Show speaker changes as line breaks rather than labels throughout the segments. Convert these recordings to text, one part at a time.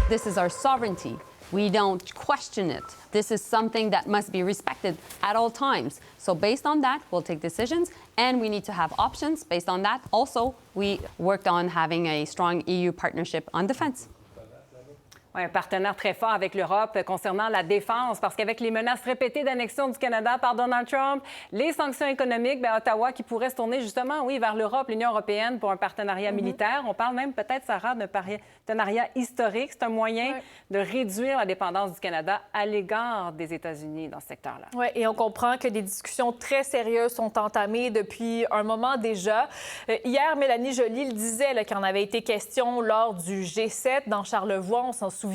This is our sovereignty. We don't question it. This is something that must be respected at all times. So based on that, we'll take decisions, and we need to have options. Based on that, also, we worked on having a strong EU partnership on defense.
Un partenaire très fort avec l'Europe concernant la défense, parce qu'avec les menaces répétées d'annexion du Canada par Donald Trump, les sanctions économiques, Ottawa qui pourrait se tourner justement, oui, vers l'Europe, l'Union européenne pour un partenariat militaire. On parle même peut-être, Sarah, d'un partenariat historique. C'est un moyen de réduire la dépendance du Canada à l'égard des États-Unis dans ce secteur-là.
Oui, et on comprend que des discussions très sérieuses sont entamées depuis un moment déjà. Hier, Mélanie Joly le disait, qu'il en avait été question lors du G7 dans Charlevoix. On s'en souvient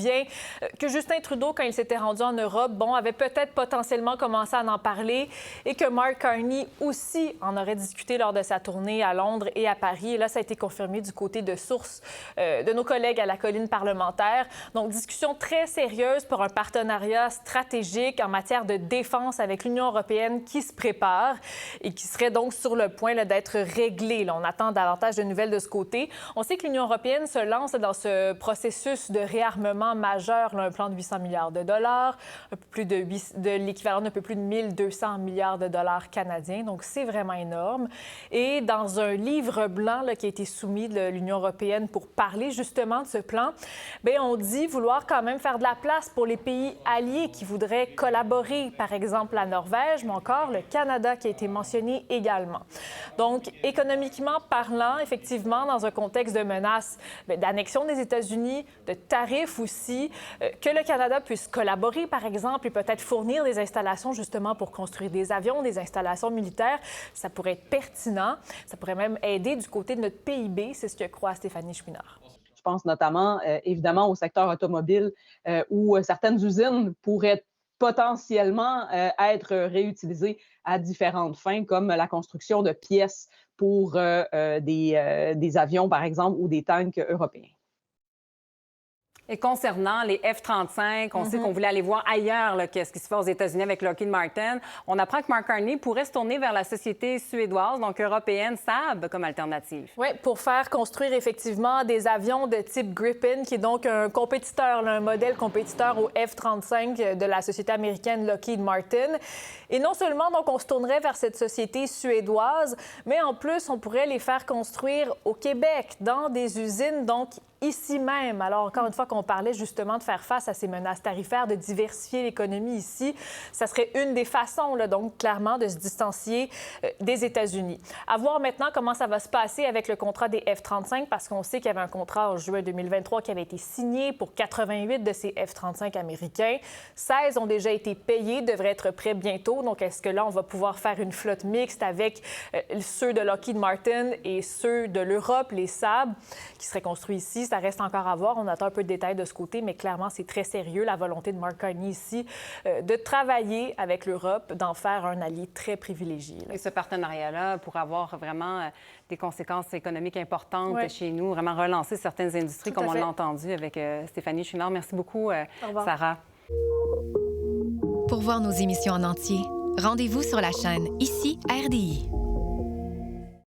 que Justin Trudeau, quand il s'était rendu en Europe, avait peut-être potentiellement commencé à en parler et que Mark Carney aussi en aurait discuté lors de sa tournée à Londres et à Paris. Et là, ça a été confirmé du côté de sources de nos collègues à la colline parlementaire. Donc, discussion très sérieuse pour un partenariat stratégique en matière de défense avec l'Union européenne qui se prépare et qui serait donc sur le point d'être réglé. Là, on attend davantage de nouvelles de ce côté. On sait que l'Union européenne se lance dans ce processus de réarmement majeur, un plan de 800 milliards de dollars, un peu plus de l'équivalent d'un peu plus de 1200 milliards de dollars canadiens. Donc, c'est vraiment énorme. Et dans un livre blanc qui a été soumis de l'Union européenne pour parler justement de ce plan, on dit vouloir quand même faire de la place pour les pays alliés qui voudraient collaborer, par exemple la Norvège, mais encore le Canada qui a été mentionné également. Donc, économiquement parlant, effectivement, dans un contexte de menace d'annexion des États-Unis, de tarifs aussi, que le Canada puisse collaborer, par exemple, et peut-être fournir des installations justement pour construire des avions, des installations militaires, ça pourrait être pertinent. Ça pourrait même aider du côté de notre PIB, c'est ce que croit Stéphanie Chouinard.
Je pense notamment, évidemment, au secteur automobile où certaines usines pourraient potentiellement être réutilisées à différentes fins, comme la construction de pièces pour des avions, par exemple, ou des tanks européens.
Et concernant les F-35, on sait qu'on voulait aller voir ailleurs qu'est-ce qui se fait aux États-Unis avec Lockheed Martin. On apprend que Mark Carney pourrait se tourner vers la société suédoise, donc européenne, Saab, comme alternative.
Oui, pour faire construire effectivement des avions de type Gripen, qui est donc un compétiteur, un modèle compétiteur au F-35 de la société américaine Lockheed Martin. Et non seulement, donc, on se tournerait vers cette société suédoise, mais en plus, on pourrait les faire construire au Québec, dans des usines, donc, ici même. Alors, encore une fois, qu'on parlait justement de faire face à ces menaces tarifaires, de diversifier l'économie ici, ça serait une des façons, donc, clairement, de se distancier des États-Unis. À voir maintenant comment ça va se passer avec le contrat des F-35, parce qu'on sait qu'il y avait un contrat en juin 2023 qui avait été signé pour 88 de ces F-35 américains. 16 ont déjà été payés, devraient être prêts bientôt. Donc, est-ce que là, on va pouvoir faire une flotte mixte avec ceux de Lockheed Martin et ceux de l'Europe, les Saab, qui seraient construits ici? Ça reste encore à voir. On attend un peu de détails de ce côté, mais clairement, c'est très sérieux, la volonté de Mark Carney ici de travailler avec l'Europe, d'en faire un allié très privilégié.
Et ce partenariat-là pourrait avoir vraiment des conséquences économiques importantes chez nous, vraiment relancer certaines industries, comme on l'a entendu avec Stéphanie Chouinard. Merci beaucoup, Sarah.
Pour voir nos émissions en entier, rendez-vous sur la chaîne Ici RDI.